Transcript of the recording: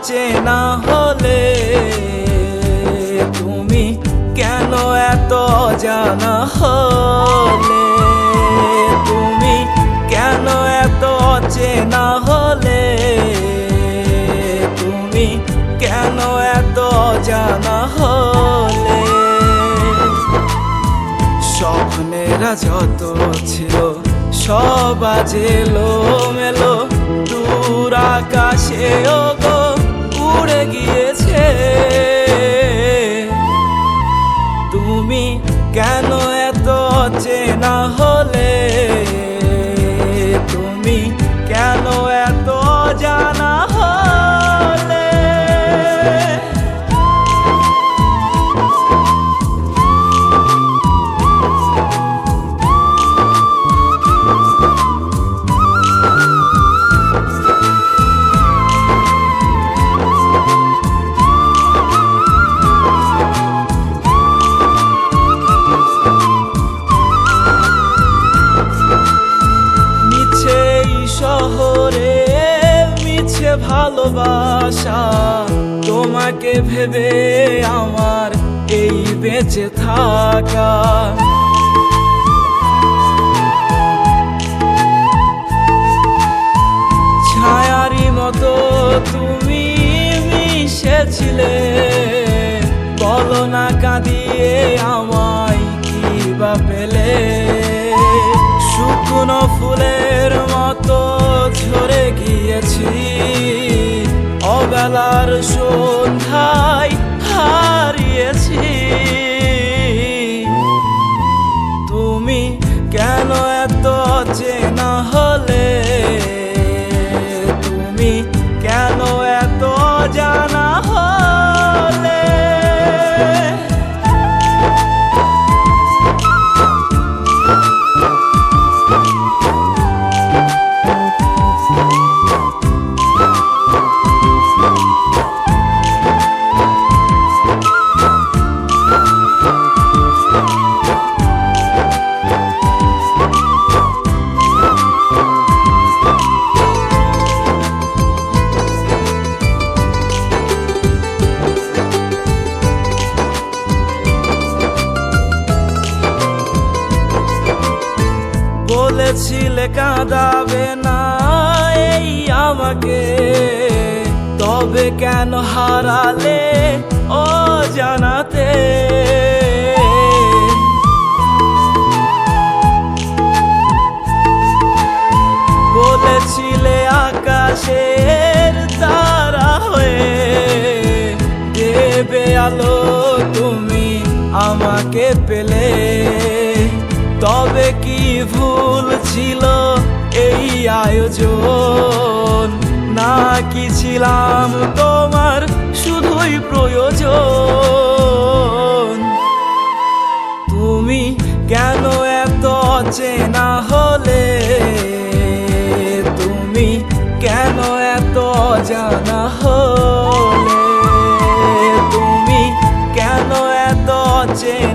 চেনা হলে তুমি কেন এত জানা হলে, তুমি কেন এত চেনা হলে, তুমি কেন এত জানা হলে। স্বপ্নেরা যত ছিল সব আজ এলোমেলো, দূর আকাশে ওগো উড়ে গিয়েছে। তুমি কেন এত চেনা হলে, তুমি কেন এত জানা হলে। শহরে মিছে ভালোবাসা, তোমাকে ভেবে আমার এই বেঁচে থাকা। ছায়ারি মতো তুমি মিশেছিলে, বলো না কাঁদিয়ে আমায় কি বা পেলে। শুকনো ফুলের মতো ঝরে গিয়েছি, অবেলার সন্ধ্যায় হারিয়েছি। তুমি কেন এত চেনা হলে, তুমি কেন এত জানা হলে। বলেছিলে কাঁদাবে না এই আমাকে, তবে কেন হারালে অজানাতে। বলেছিলে আকাশের তারা হয়ে দেবে আলো তুমি আমাকে পেলে। তবে কি ভুল ছিল এই আয়োজন, নাকি ছিলাম তোমার শুধুই প্রয়োজন। তুমি কেন এত চেনা হলে, তুমি কেন এত জানা হলে, তুমি কেন এত চেনা